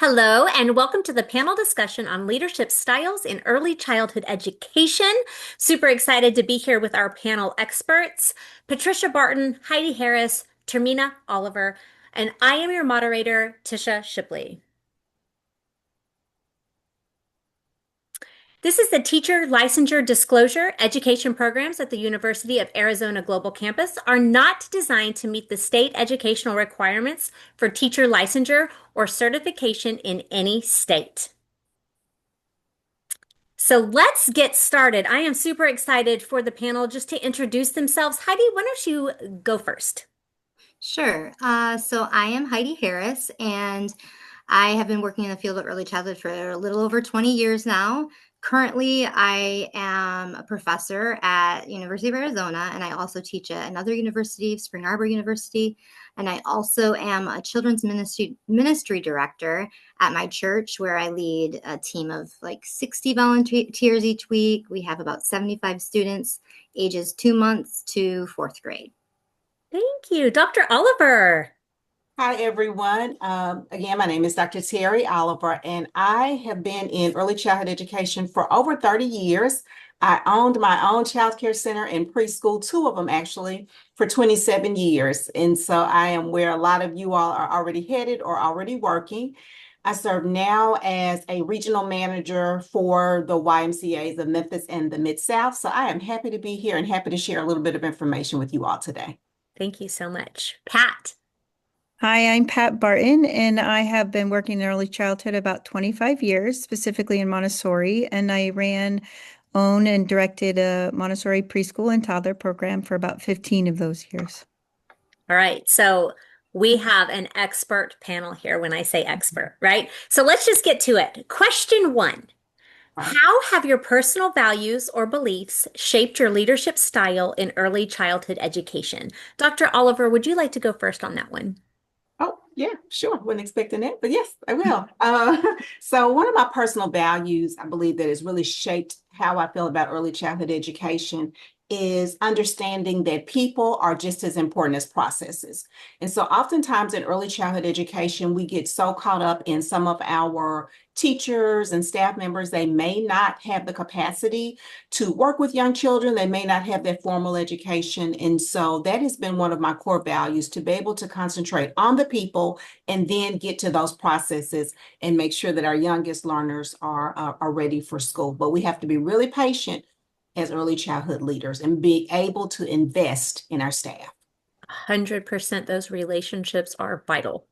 Hello, and welcome to the panel discussion on leadership styles in early childhood education. Super excited to be here with our panel experts, Patricia Barton, Heidi Harris, Termina Oliver, and I am your moderator, Tisha Shipley. This is the Teacher Licensure Disclosure. Education programs at the University of Arizona Global Campus are not designed to meet the state educational requirements for teacher licensure or certification in any state. So let's get started. I am super excited for the panel just to introduce themselves. Heidi, why don't you go first? Sure. So I am Heidi Harris, and I have been working in the field of early childhood for a little over 20 years now. Currently, I am a professor at University of Arizona, and I also teach at another university, Spring Arbor University. And I also am a children's ministry director at my church, where I lead a team of like 60 volunteers each week. We have about 75 students, ages 2 months to fourth grade. Thank you. Dr. Oliver. Hi, everyone. Again, my name is Dr. Terry Oliver, and I have been in early childhood education for over 30 years. I owned my own child care center and preschool, two of them actually, for 27 years. And so I am where a lot of you all are already headed or already working. I serve now as a regional manager for the YMCA's of Memphis and the Mid-South. So I am happy to be here and happy to share a little bit of information with you all today. Thank you so much. Pat. Hi, I'm Pat Barton, and I have been working in early childhood about 25 years, specifically in Montessori, and I owned and directed a Montessori preschool and toddler program for about 15 of those years. All right. So we have an expert panel here when I say expert, right? So let's just get to it. Question one. How have your personal values or beliefs shaped your leadership style in early childhood education? Dr. Oliver, would you like to go first on that one? Oh, yeah, sure. Wasn't expecting that, but yes, I will. So one of my personal values, I believe that has really shaped how I feel about early childhood education is understanding that people are just as important as processes. And so oftentimes in early childhood education, we get so caught up in some of our teachers and staff members, they may not have the capacity to work with young children. They may not have that formal education. And so that has been one of my core values, to be able to concentrate on the people and then get to those processes and make sure that our youngest learners are ready for school. But we have to be really patient as early childhood leaders and be able to invest in our staff. 100% those relationships are vital.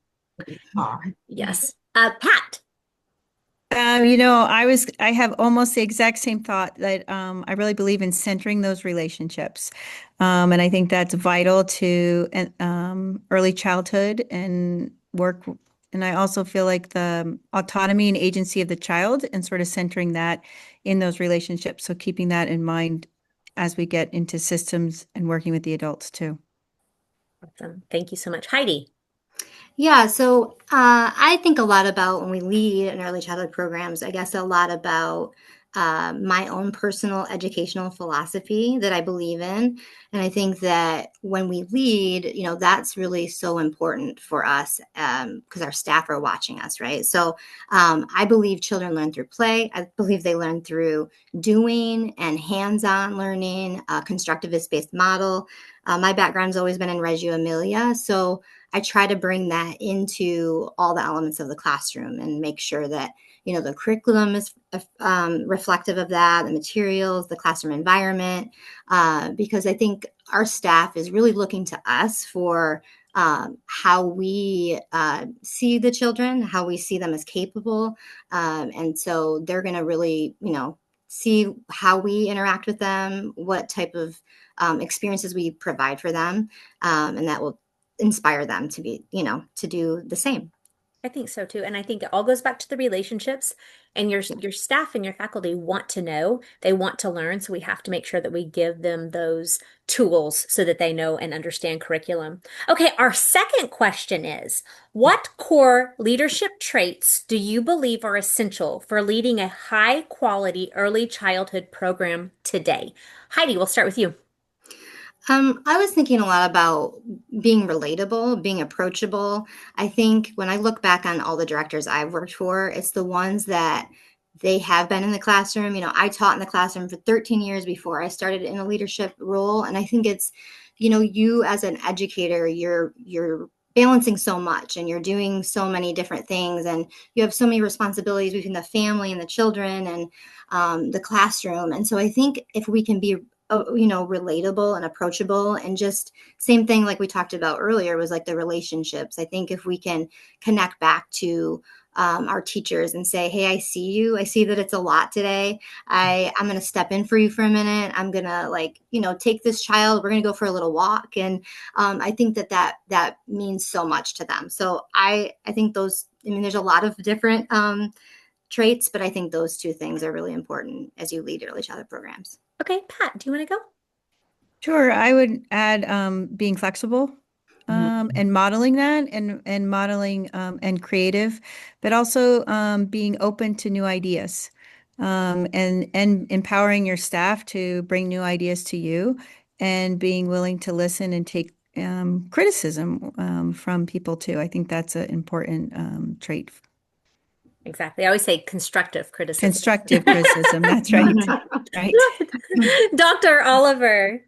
Yes. Pat. I have almost the exact same thought that I really believe in centering those relationships. And I think that's vital to early childhood and work. And I also feel like the autonomy and agency of the child and sort of centering that in those relationships. So keeping that in mind as we get into systems and working with the adults too. Awesome. Thank you so much. Heidi. Yeah, so I think a lot about when we lead in early childhood programs, I guess a lot about my own personal educational philosophy that I believe in. And I think that when we lead, that's really so important for us because our staff are watching us, right? So I believe children learn through play. I believe they learn through doing and hands-on learning, a constructivist-based model. My background's always been in Reggio Emilia, so I try to bring that into all the elements of the classroom and make sure that, the curriculum is reflective of that, the materials, the classroom environment, because I think our staff is really looking to us for how we see the children, how we see them as capable. And so they're going to really, see how we interact with them, what type of experiences we provide for them, and that will inspire them to be, to do the same. I think so too. And I think it all goes back to the relationships, and your staff and your faculty want to know, they want to learn. So we have to make sure that we give them those tools so that they know and understand curriculum. Okay, our second question is, what core leadership traits do you believe are essential for leading a high quality early childhood program today? Heidi, we'll start with you. I was thinking a lot about being relatable, being approachable. I think when I look back on all the directors I've worked for, it's the ones that they have been in the classroom. You know, I taught in the classroom for 13 years before I started in a leadership role, and I think it's, you know, you as an educator, you're balancing so much and you're doing so many different things and you have so many responsibilities between the family and the children and the classroom. And so I think if we can be you know, relatable and approachable and just same thing like we talked about earlier was like the relationships. I think if we can connect back to our teachers and say, hey, I see you. I see that it's a lot today. I'm going to step in for you for a minute. I'm going to like, you know, take this child. We're going to go for a little walk. And I think that means so much to them. So I think those, I mean, there's a lot of different traits, but I think those two things are really important as you lead early childhood programs. Okay, Pat, do you want to go? Sure, I would add being flexible Mhm. and modeling that and modeling and creative, but also being open to new ideas and empowering your staff to bring new ideas to you and being willing to listen and take criticism from people too. I think that's an important trait. Exactly. I always say constructive criticism. Constructive criticism. That's right. Right. Dr. Oliver.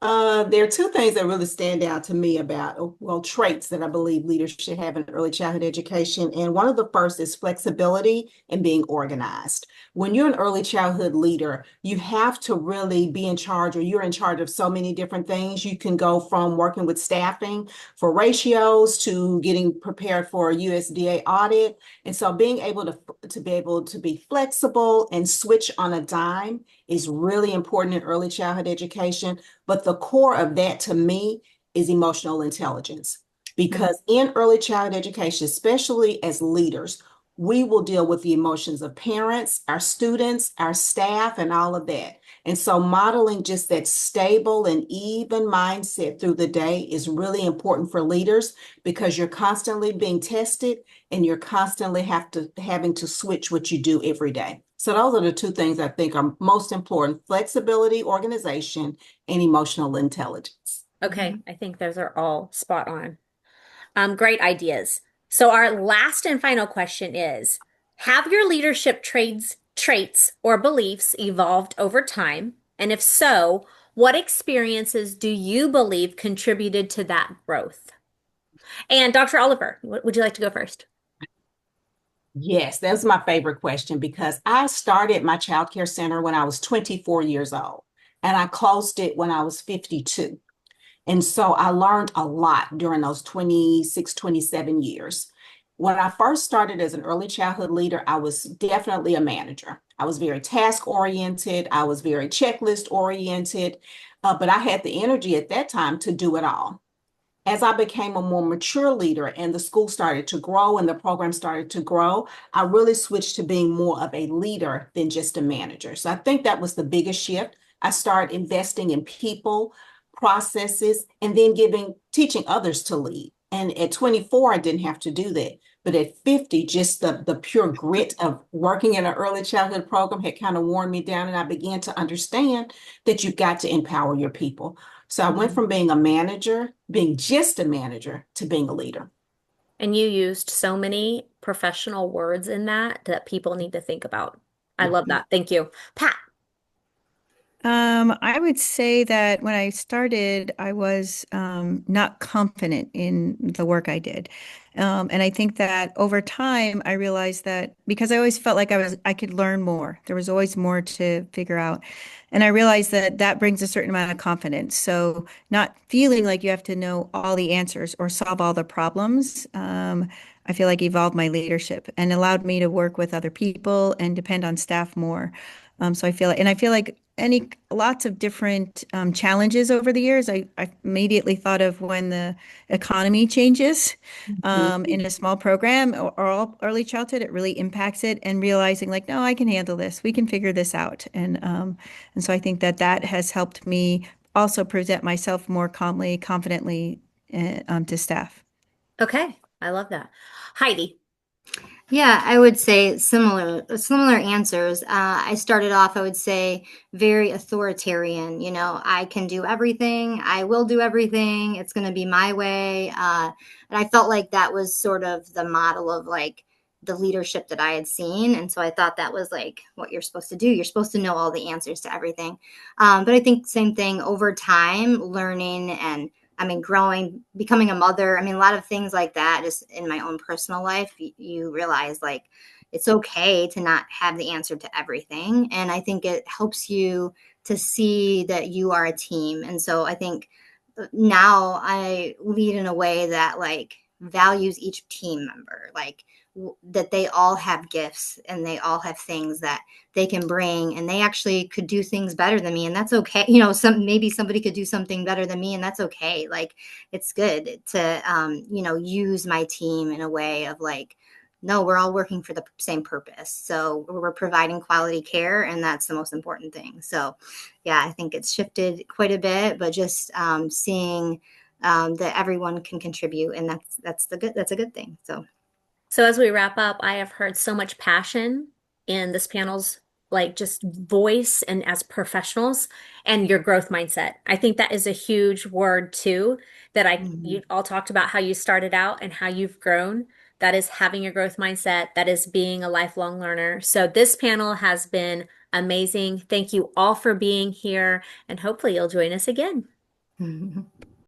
There are two things that really stand out to me about, well, traits that I believe leaders should have in early childhood education. And one of the first is flexibility and being organized. When you're an early childhood leader, you have to really be in charge, or you're in charge of so many different things. You can go from working with staffing for ratios to getting prepared for a USDA audit. And so being able to be flexible and switch on a dime is really important in early childhood education. But the core of that to me is emotional intelligence. Because in early childhood education, especially as leaders, we will deal with the emotions of parents, our students, our staff, and all of that. And so modeling just that stable and even mindset through the day is really important for leaders because you're constantly being tested and you're constantly having to switch what you do every day. So those are the two things I think are most important: flexibility, organization, and emotional intelligence. Okay, I think those are all spot on. Great ideas. So our last and final question is, have your leadership traits or beliefs evolved over time? And if so, what experiences do you believe contributed to that growth? And Dr. Oliver, would you like to go first? Yes, that's my favorite question because I started my child care center when I was 24 years old and I closed it when I was 52. And so I learned a lot during those 26, 27 years. When I first started as an early childhood leader, I was definitely a manager. I was very task oriented. I was very checklist oriented, but I had the energy at that time to do it all. As I became a more mature leader and the school started to grow and the program started to grow, I really switched to being more of a leader than just a manager. So I think that was the biggest shift. I started investing in people, processes, and then teaching others to lead. And at 24, I didn't have to do that. But at 50, just the pure grit of working in an early childhood program had kind of worn me down. And I began to understand that you've got to empower your people. So I went from being a manager, being just a manager, to being a leader. And you used so many professional words in that people need to think about. I love that. Thank you. Pat. I would say that when I started, I was not confident in the work I did. And I think that over time, I realized that because I always felt like I could learn more. There was always more to figure out. And I realized that that brings a certain amount of confidence. So not feeling like you have to know all the answers or solve all the problems. I feel like evolved my leadership and allowed me to work with other people and depend on staff more. So I feel like any lots of different challenges over the years. I immediately thought of when the economy changes in a small program or all early childhood, it really impacts it. And realizing like, no, I can handle this. We can figure this out. And so I think that that has helped me also present myself more calmly, confidently to staff. Okay, I love that. Heidi. Yeah, I would say similar answers. I started off, I would say, very authoritarian. You know, I can do everything. I will do everything. It's going to be my way. And I felt like that was sort of the model of like the leadership that I had seen. And so I thought that was like what you're supposed to do. You're supposed to know all the answers to everything. But I think same thing over time, learning and I mean, growing, becoming a mother. I mean, a lot of things like that, just in my own personal life, you realize like it's okay to not have the answer to everything. And I think it helps you to see that you are a team. And so I think now I lead in a way that like values each team member, like that they all have gifts and they all have things that they can bring and they actually could do things better than me and that's okay. You know, maybe somebody could do something better than me and that's okay. Like it's good to you know, use my team in a way of like no, we're all working for the same purpose. So we're providing quality care and that's the most important thing. So yeah, I think it's shifted quite a bit, but just seeing that everyone can contribute, and that's a good thing. So So as we wrap up, I have heard so much passion in this panel's like just voice and as professionals and your growth mindset. I think that is a huge word too that mhm. you all talked about how you started out and how you've grown. That is having your growth mindset. That is being a lifelong learner. So this panel has been amazing. Thank you all for being here and hopefully you'll join us again.